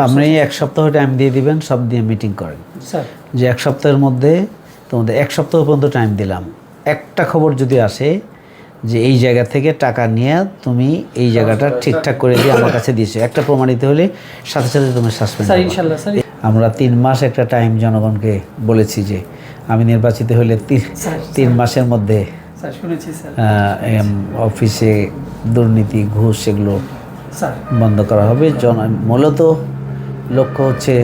আপনি এক সপ্তাহ টাইম দিয়ে দিবেন, সব দিয়ে মিটিং করেন স্যার। যে এক সপ্তাহের মধ্যে তোমাদের এক সপ্তাহ পর্যন্ত টাইম দিলাম, একটা খবর যদি আসে যে এই জায়গা থেকে টাকা নিয়ে তুমি এই জায়গাটা ঠিকঠাক করে দিয়ে আমার কাছে দিয়েছো, একটা প্রমাণিত হলে সাথে সাথে তুমি সাসপেন্ড। স্যার ইনশাআল্লাহ স্যার। আমরা 3 মাস একটা টাইম জনগণকে বলেছি যে আমি নির্বাচিত হলে 3 মাসের মধ্যে স্যার শুনেছি স্যার অফিসে দুর্নীতি ঘুষ এগুলো স্যার বন্ধ করা হবে। মূলত লক্ষ্য হচ্ছে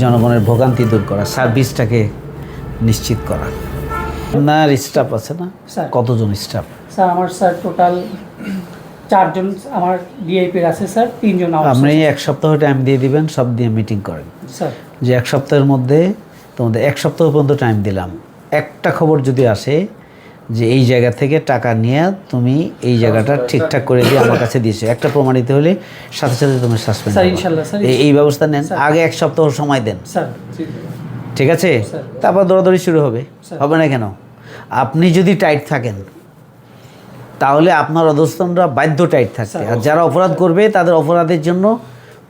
জনগণের ভোগান্তি দূর করা, সার্ভিসটাকে নিশ্চিত করা। আপনার স্টাফ আছে না স্যার? কতজন স্টাফ? স্যার আমার স্যার টোটাল 4 জন আমার ডিআইপির আছে স্যার, 3 জন আপনি এক সপ্তাহ টাইম দিয়ে দিবেন, সব দিয়ে মিটিং করেন স্যার যে এক সপ্তাহের মধ্যে তোমাদের এক সপ্তাহ পর্যন্ত টাইম দিলাম, একটা খবর যদি আসে যে এই জায়গা থেকে টাকা নিয়ে তুমি এই জায়গাটা ঠিকঠাক করে দিয়ে আমার কাছে দিয়েছো, একটা প্রমাণিত হলে সাথে সাথে তুমি সাসপেন্ড। স্যার ইনশাআল্লাহ স্যার। এই ব্যবস্থা নেন, আগে এক সপ্তাহ সময় দেন স্যার। ঠিক আছে? তারপর দৌড়াদৌড়ি শুরু হবে, হবে না কেন? আপনি যদি টাইট থাকেন তাহলে আপনার অধস্তনরা বাধ্য টাইট থাকতে, আর যারা অপরাধ করবে তাদের অপরাধের জন্য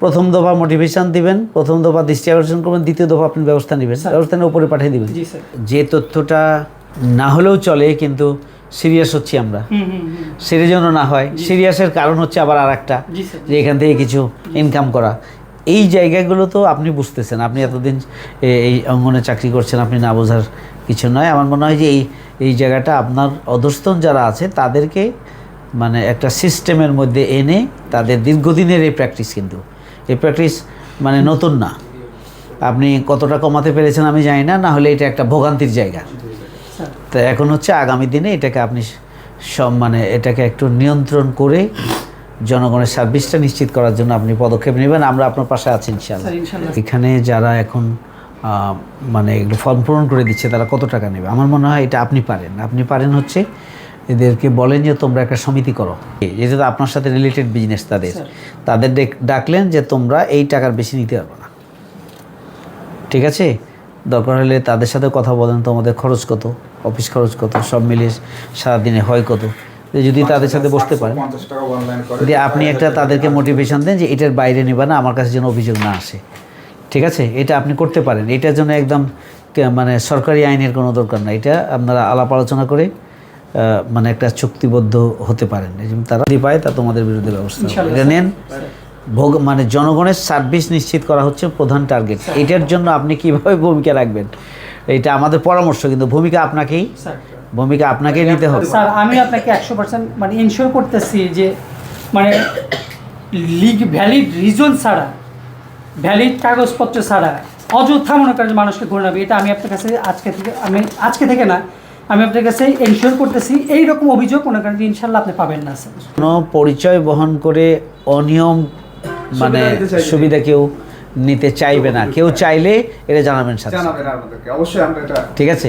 প্রথম দফা মোটিভেশন দিবেন, প্রথম দফা দৃষ্টি আকর্ষণ করবেন, দ্বিতীয় দফা আপনি ব্যবস্থা নেবেন, ব্যবস্থা নিয়ে উপরে পাঠিয়ে দিবেন। যে তথ্যটা না হলেও চলে কিন্তু সিরিয়াস হচ্ছি আমরা, সেটা যেন না হয়। সিরিয়াসের কারণ হচ্ছে আবার আর একটা, যে এখান থেকে কিছু ইনকাম করা। এই জায়গাগুলো তো আপনি বুঝতেছেন, আপনি এতদিন এই অঙ্গনে চাকরি করছেন, আপনি না বোঝার কিছু নয়। আমার মনে হয় যে এই জায়গাটা আপনার অধস্তন যারা আছে তাদেরকে মানে একটা সিস্টেমের মধ্যে এনে তাদের দীর্ঘদিনের এই প্র্যাকটিস, কিন্তু এই প্র্যাকটিস মানে নতুন না। আপনি কতটা কমাতে পেরেছেন আমি জানি না, না হলে এটা একটা ভোগান্তির জায়গা। তো এখন হচ্ছে আগামী দিনে এটাকে আপনি মানে এটাকে একটু নিয়ন্ত্রণ করে জনগণের সার্ভিসটা নিশ্চিত করার জন্য আপনি পদক্ষেপ নেবেন। আমরা আপনার পাশে আছি ইনশাআল্লাহ। এখানে যারা এখন মানে এগুলো ফর্ম পূরণ করে দিচ্ছে তারা কত টাকা নেবে? আমার মনে হয় এটা আপনি পারেন হচ্ছে এদেরকে বলেন যে তোমরা একটা সমিতি করো, যেটা তো আপনার সাথে রিলেটেড বিজনেস, তাদের ডাকলেন যে তোমরা এই টাকার বেশি নিতে পারবে না, ঠিক আছে? দরকার হলে তাদের সাথে কথা বলেন, তোমাদের খরচ কত, অফিস খরচ কত, সব মিলিয়ে সারাদিনে হয় কত। যদি তাদের সাথে বসতে পারেন, যদি আপনি একটা তাদেরকে মোটিভেশন দেন যে এটার বাইরে নেবা না, আমার কাছে যেন অভিযোগ না আসে, ঠিক আছে? এটা আপনি করতে পারেন। এটার জন্য একদম মানে সরকারি আইনের কোনো দরকার না, এটা আপনারা আলাপ আলোচনা করে মানে একটা চুক্তিবদ্ধ হতে পারেন। তারা যদি পায় তা তোমাদের বিরুদ্ধে ব্যবস্থা এটা নেন। মানে জনগণের সার্ভিস নিশ্চিত করা হচ্ছে প্রধান টার্গেট। এটার জন্য আপনি কিভাবে ভূমিকা রাখবেন এটা আমাদের পরামর্শ, কিন্তু ভূমিকা আপনাকেই নিতে হবে। স্যার আমি আপনাকে 100% মানে ইনশিওর করতেছি যে মানে ভ্যালিড রিজন ছাড়া, ভ্যালিড কাগজপত্র ছাড়া অযথা মনে করেন মানুষকে ঘোরাবে, এটা আমি আপনার কাছে আজকে থেকে না, আমি আপনার কাছে ইনশিওর করতেছি এইরকম অভিযোগ মনে করেন ইনশাল্লাহ আপনি পাবেন না স্যার। কোনো পরিচয় বহন করে অনিয়ম মানে সুবিধা কেউ নিতে চাইবে না, কেউ চাইলে এটা জানাবেন সাথে, অবশ্যই আমরা এটা, ঠিক আছে?